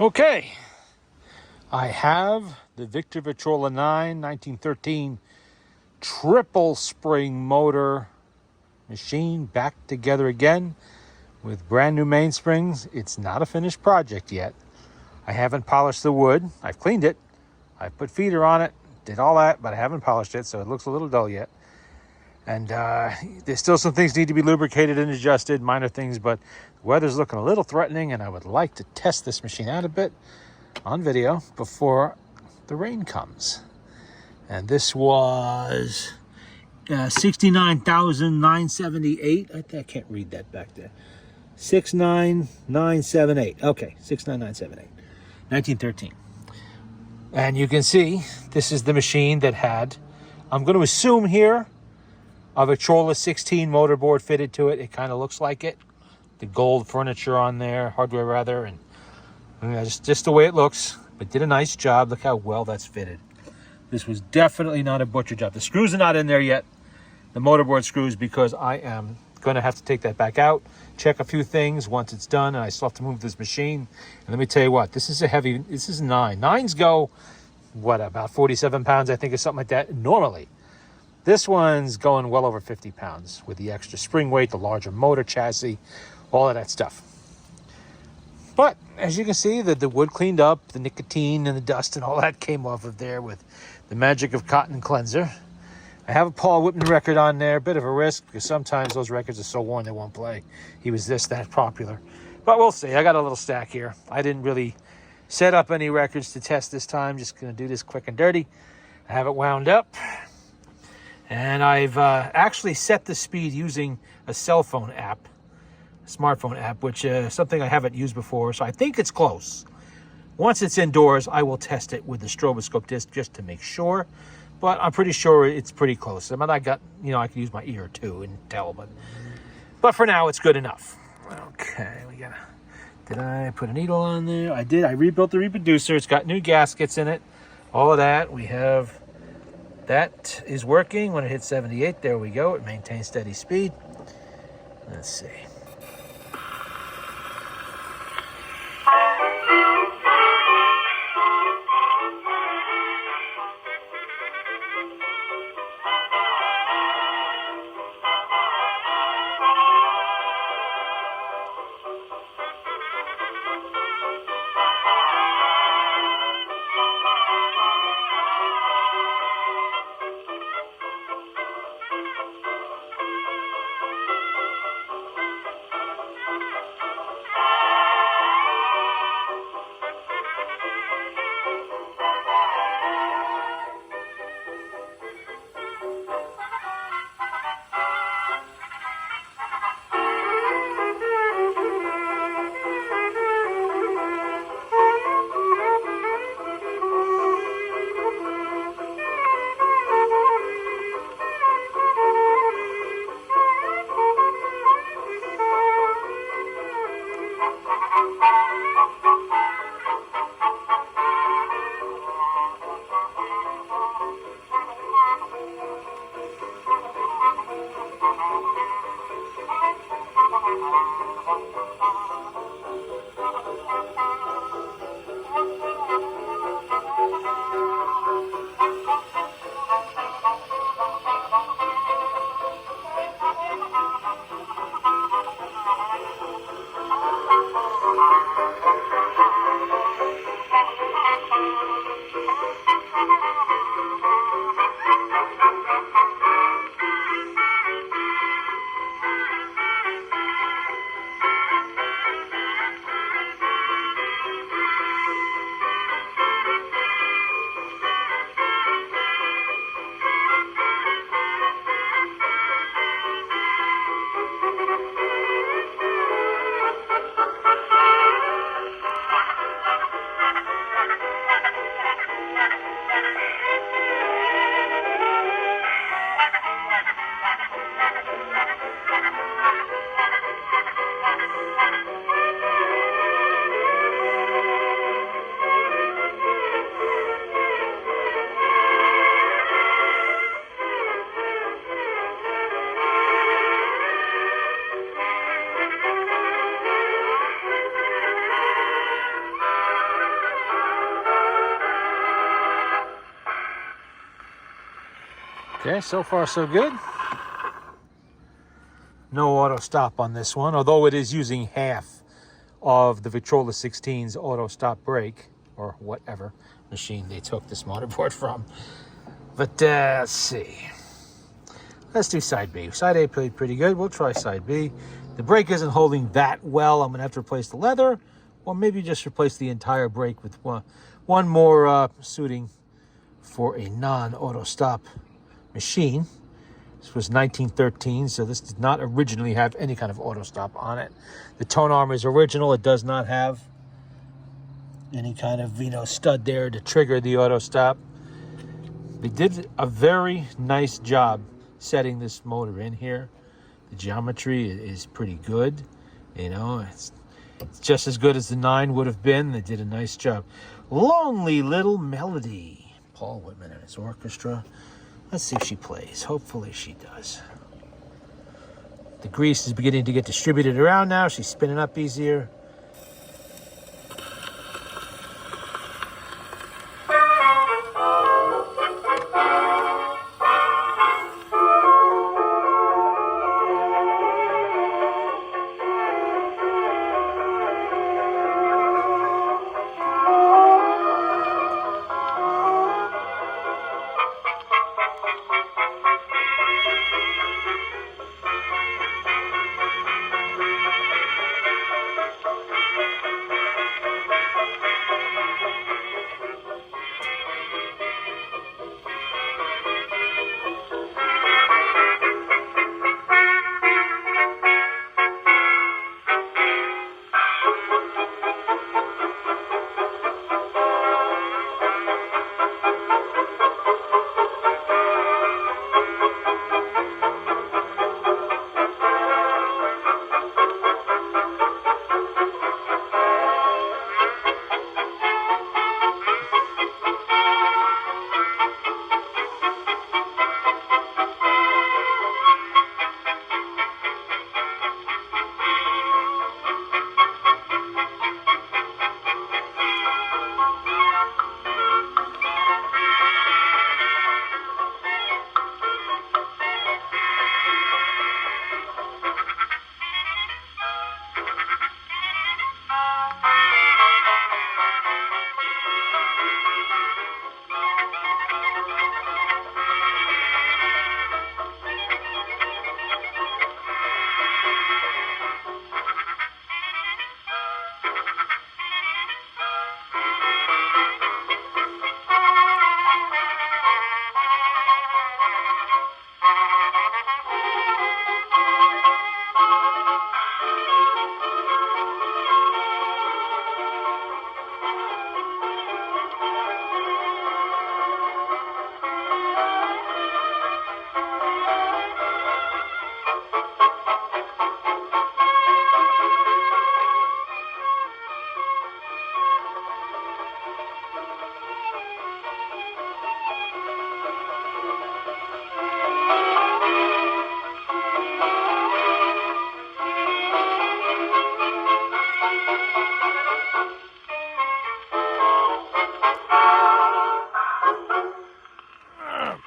Okay, I have the Victor Victrola 1913 triple spring motor machine back together again with brand new mainsprings. It's not a finished project yet. I haven't polished the wood. I've cleaned it. I've put feeder on it, did all that, but I haven't polished it, so it looks a little dull yet. And there's still some things need to be lubricated and adjusted, minor things, but the weather's looking a little threatening, and I would like to test this machine out a bit on video before the rain comes. And this was 69,978. I can't read that back there. 69978. Okay, 69978. 1913. And you can see this is the machine that had, I'm going to assume here, a Victrola 16 motorboard fitted to it. It kind of looks like it. The gold furniture on there, hardware rather, and just the way it looks. But did a nice job. Look how well that's fitted. This was definitely not a butcher job. The screws are not in there yet, the motorboard screws, because I am going to have to take that back out, check a few things once it's done, and I still have to move this machine. And let me tell you what, this is a heavy, this is 9. 9s go, what, about 47 pounds, I think, or something like that, normally. This one's going well over 50 pounds with the extra spring weight, the larger motor chassis, all of that stuff. But as you can see, the wood cleaned up, the nicotine and the dust and all that came off of there with the magic of cotton cleanser. I have a Paul Whitman record on there, a bit of a risk because sometimes those records are so worn they won't play. He was that popular. But we'll see. I got a little stack here. I didn't really set up any records to test this time. Just going to do this quick and dirty. I have it wound up. And I've actually set the speed using a cell phone app, a smartphone app, which is something I haven't used before. So I think it's close. Once it's indoors, I will test it with the stroboscope disc just to make sure. But I'm pretty sure it's pretty close. I mean, I can use my ear too and tell, but for now, it's good enough. Okay, did I put a needle on there? I did. I rebuilt the reproducer. It's got new gaskets in it. All of that. We have, that is working. When it hits 78, there we go. It maintains steady speed. Let's see. Okay, so far so good. No auto stop on this one, although it is using half of the Victrola 16's auto stop brake, or whatever machine they took this motherboard from. But let's see. Let's do side B. Side A played pretty good. We'll try side B. The brake isn't holding that well. I'm going to have to replace the leather, or maybe just replace the entire brake with one more suiting for a non-auto stop machine. This was 1913, so this did not originally have any kind of auto stop on it. The tone arm is original. It does not have any kind of, stud there to trigger the auto stop. They did a very nice job setting this motor in here. The geometry is pretty good. It's just as good as the 9 would have been. They did a nice job. Lonely Little Melody. Paul Whitman and his orchestra. Let's see if she plays. Hopefully she does. The grease is beginning to get distributed around now. She's spinning up easier.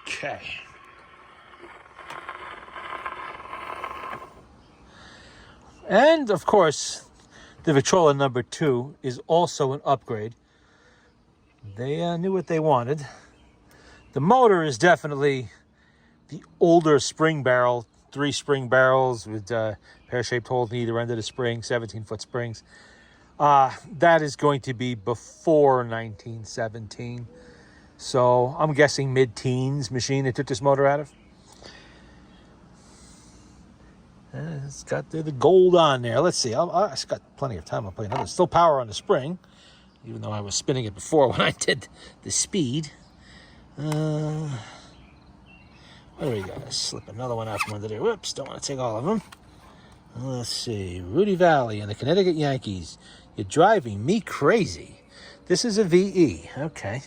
Okay. And, of course, the Victrola number 2 is also an upgrade. They knew what they wanted. The motor is definitely the older spring barrel, 3 spring barrels with pear-shaped holes in either end of the spring, 17-foot springs. That is going to be before 1917. So I'm guessing mid-teens machine they took this motor out of. It's got the gold on there. Let's see. I've got plenty of time. I'll play another. Still power on the spring, even though I was spinning it before when I did the speed. What do we got? Slip another one out from under there. Whoops, don't want to take all of them. Let's see. Rudy Valley and the Connecticut Yankees. You're driving me crazy. This is a VE. Okay.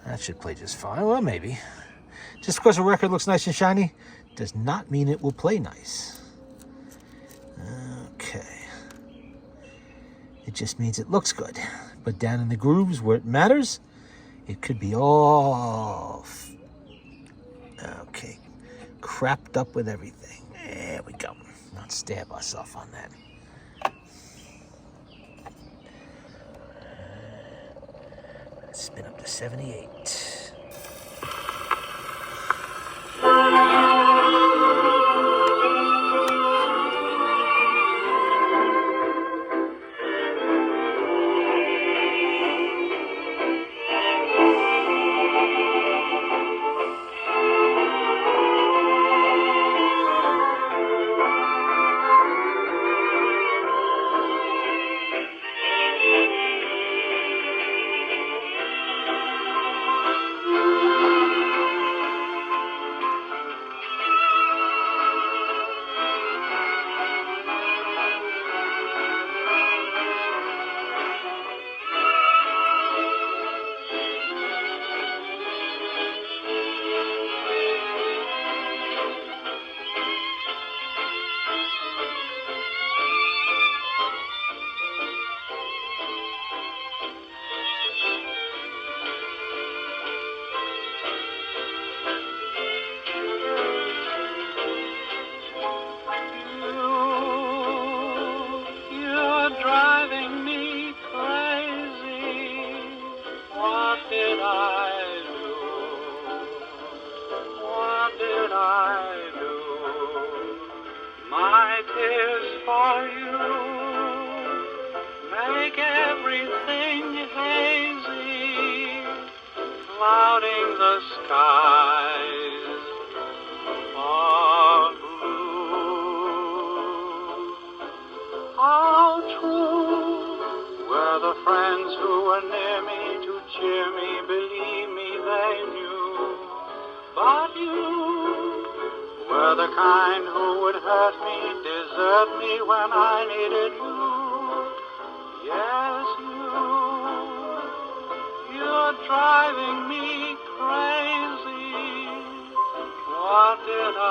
That should play just fine. Well, maybe. Just because a record looks nice and shiny does not mean it will play nice. Okay. It just means it looks good. But down in the grooves where it matters, it could be all Okay, crapped up with everything. There we go. Not stab ourselves on that. Spin up to 78. For you, make everything hazy, clouding the skies of blue. How true were the friends who were near me to cheer me, believe me, they knew. But you were the kind who would hurt me, desert me when I needed you. Yes, you're driving me crazy. What did I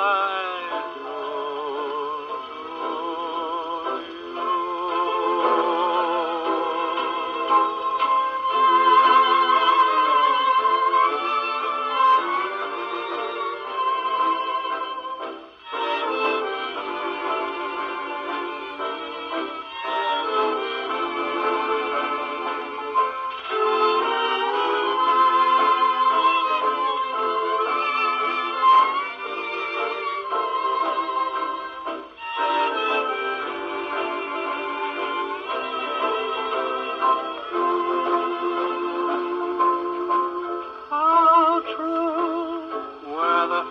do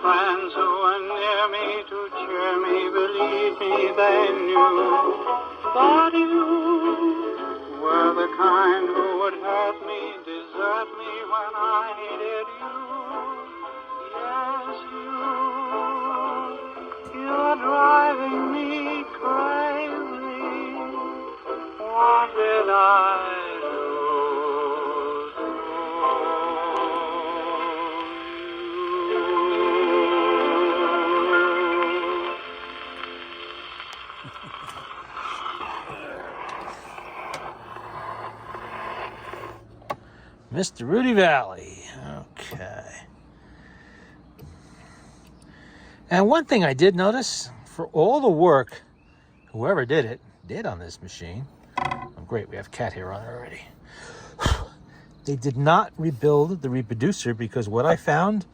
friends who were near me to cheer me, believe me, they knew. But you were the kind who would hurt me, desert me when I needed you. Yes, you're driving me crazy. What did I do? Mr. Rudy Valley. Okay. And one thing I did notice, for all the work whoever did on this machine, oh great, we have Cat here on it already. They did not rebuild the reproducer, because what I found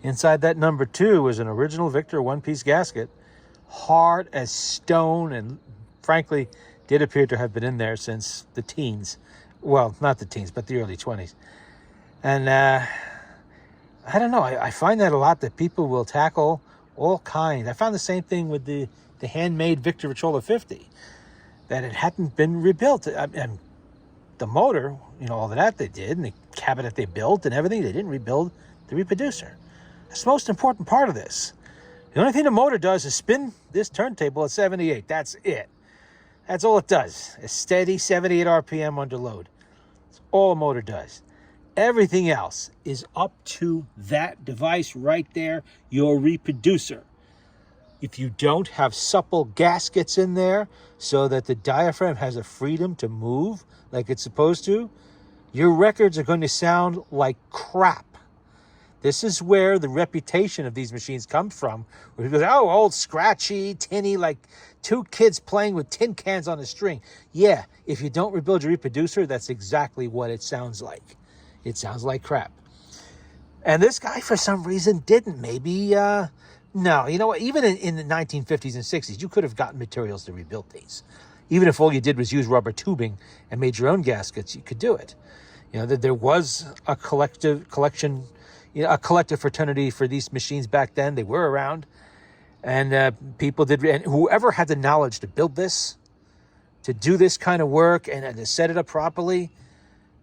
inside that number 2 was an original Victor one-piece gasket, hard as stone, and frankly did appear to have been in there since the teens. Well, not the teens, but the early 20s. And I don't know, I find that a lot, that people will tackle all kinds. I found the same thing with the handmade Victor Victrola 50, that it hadn't been rebuilt. And the motor, all of that they did, and the cabinet they built and everything, they didn't rebuild the reproducer. That's the most important part of this. The only thing the motor does is spin this turntable at 78. That's it. That's all it does. A steady 78 RPM under load. That's all a motor does. Everything else is up to that device right there, your reproducer. If you don't have supple gaskets in there so that the diaphragm has a freedom to move like it's supposed to, your records are going to sound like crap. This is where the reputation of these machines comes from. Where people say, oh, old, scratchy, tinny, like 2 kids playing with tin cans on a string. Yeah, if you don't rebuild your reproducer, that's exactly what it sounds like. It sounds like crap. And this guy, for some reason, didn't. Maybe, no. You know what? Even in the 1950s and 60s, you could have gotten materials to rebuild these. Even if all you did was use rubber tubing and made your own gaskets, you could do it. You know, there was a collective fraternity for these machines back then. They were around. And people did, and whoever had the knowledge to build this, to do this kind of work and to set it up properly,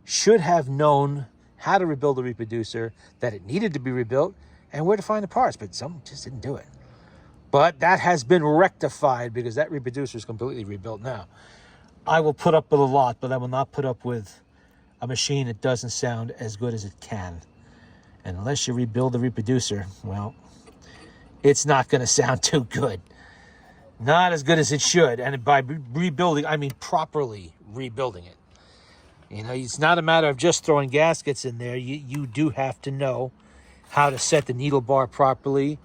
should have known how to rebuild a reproducer, that it needed to be rebuilt, and where to find the parts. But some just didn't do it. But that has been rectified because that reproducer is completely rebuilt now. I will put up with a lot, but I will not put up with a machine that doesn't sound as good as it can. And unless you rebuild the reproducer, well, it's not going to sound too good. Not as good as it should. And by rebuilding, I mean properly rebuilding it. You know, it's not a matter of just throwing gaskets in there. You do have to know how to set the needle bar properly,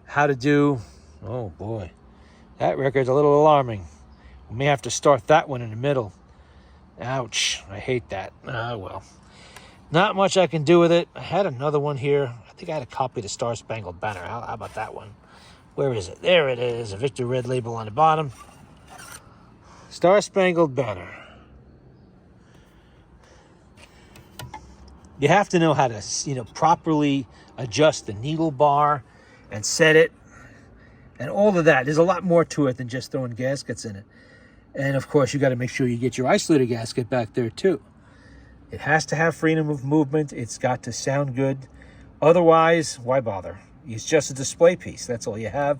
how to do... Oh, boy. That record's a little alarming. We may have to start that one in the middle. Ouch. I hate that. Ah, well. Not much I can do with it. I had another one here. I think I had a copy of the Star Spangled Banner. How about that one? Where is it? There it is. A Victor red label on the bottom. Star Spangled Banner. You have to know how to, properly adjust the needle bar and set it. And all of that. There's a lot more to it than just throwing gaskets in it. And, of course, you got to make sure you get your isolator gasket back there, too. It has to have freedom of movement. It's got to sound good. Otherwise, why bother? It's just a display piece. That's all you have.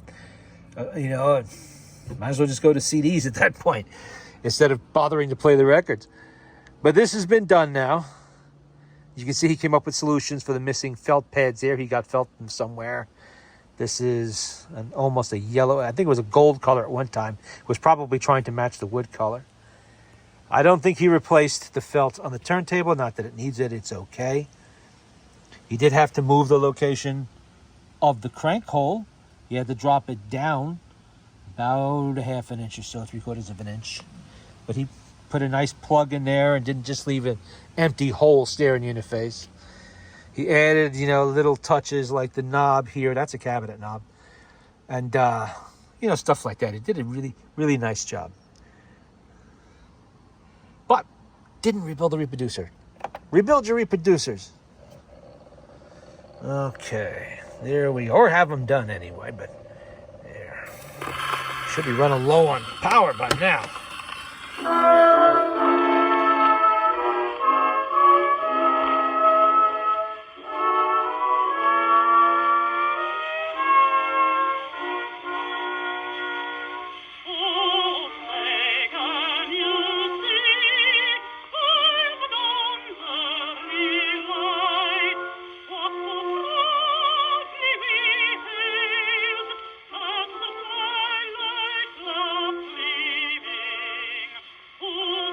Might as well just go to CDs at that point instead of bothering to play the records. But this has been done now. You can see he came up with solutions for the missing felt pads there. He got felt from somewhere. This is almost a yellow. I think it was a gold color at one time. It was probably trying to match the wood color. I don't think he replaced the felt on the turntable. Not that it needs it. It's okay. He did have to move the location of the crank hole. He had to drop it down about a half an inch or so, 3/4 of an inch. But he put a nice plug in there and didn't just leave an empty hole staring you in the face. He added, little touches like the knob here. That's a cabinet knob. And, stuff like that. He did a really, really nice job. But didn't rebuild the reproducer. Rebuild your reproducers. Okay. There we go. Or have them done anyway, but there. Should be running low on power by now. Ooh.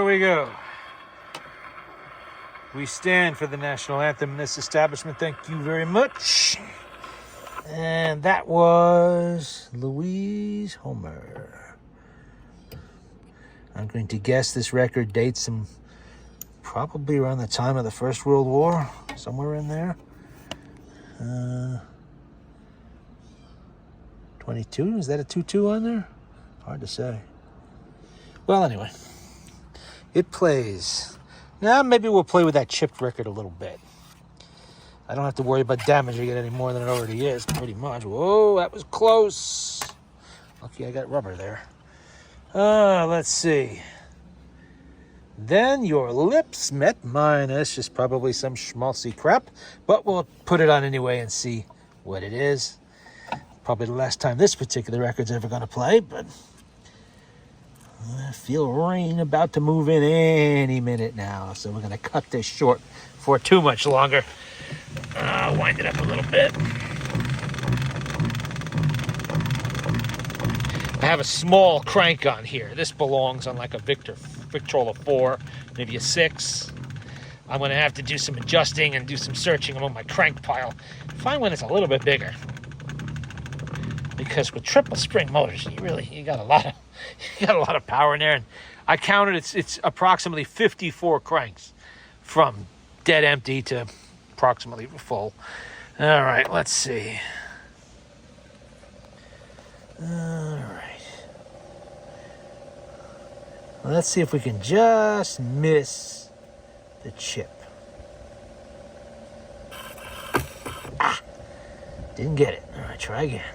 we go. We stand for the national anthem in this establishment. Thank you very much. And that was Louise Homer. I'm going to guess this record dates some probably around the time of the First World War, somewhere in there. 22? Is that a 2-2 on there? Hard to say. Well, anyway, it plays. Now, maybe we'll play with that chipped record a little bit. I don't have to worry about damaging it any more than it already is, pretty much. Whoa, that was close. Lucky I got rubber there. Let's see. Then your lips met mine. That's just probably some schmaltzy crap, but we'll put it on anyway and see what it is. Probably the last time this particular record's ever going to play, but I feel rain about to move in any minute now, so we're going to cut this short for too much longer. I'll wind it up a little bit. I have a small crank on here. This belongs on like a Victor Victrola 4, maybe a 6. I'm going to have to do some adjusting and do some searching on my crank pile. Find one that's a little bit bigger. Because with triple spring motors, you got a lot of power in there. And I counted it's approximately 54 cranks from dead empty to approximately full. All right, let's see. All right. Let's see if we can just miss the chip. Didn't get it. All right, try again.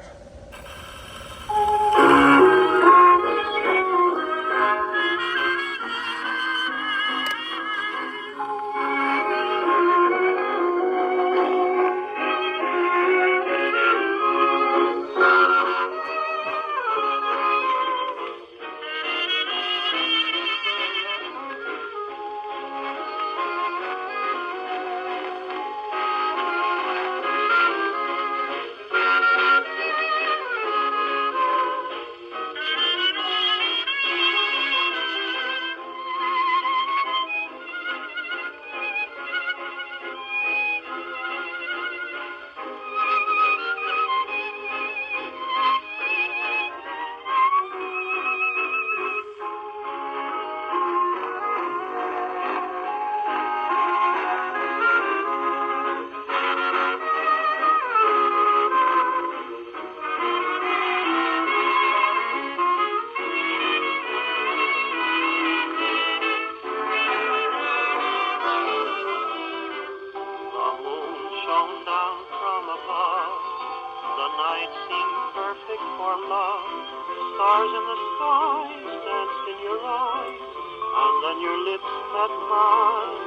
Stars in the skies danced in your eyes, and then your lips met mine.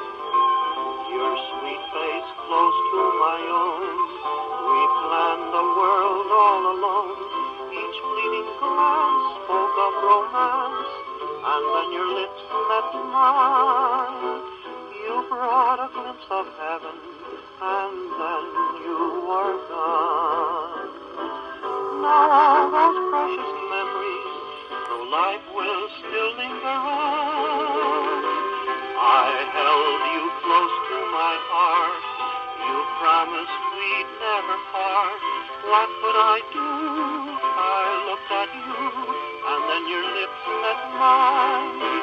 Your sweet face close to my own. We planned the world all alone. Each fleeting glance spoke of romance, and then your lips met mine. You brought a glimpse of heaven, and then you were gone. Now all those precious memories, though life will still linger on. I held you close to my heart. You promised we'd never part. What could I do? I looked at you, and then your lips met mine.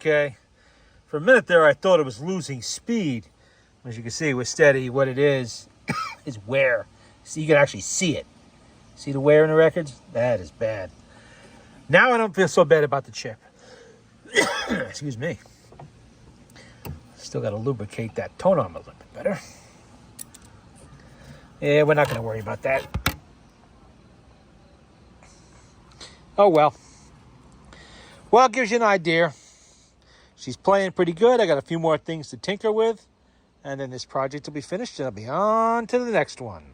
okay? For a minute there, I thought it was losing speed. As you can see, with steady, what it is wear. So you can actually see it. See the wear in the records? That is bad. Now I don't feel so bad about the chip. Excuse me. Still got to lubricate that tone arm a little bit better. Yeah, we're not going to worry about that. Oh, well. Well, it gives you an idea. She's playing pretty good. I got a few more things to tinker with. And then this project will be finished and I'll be on to the next one.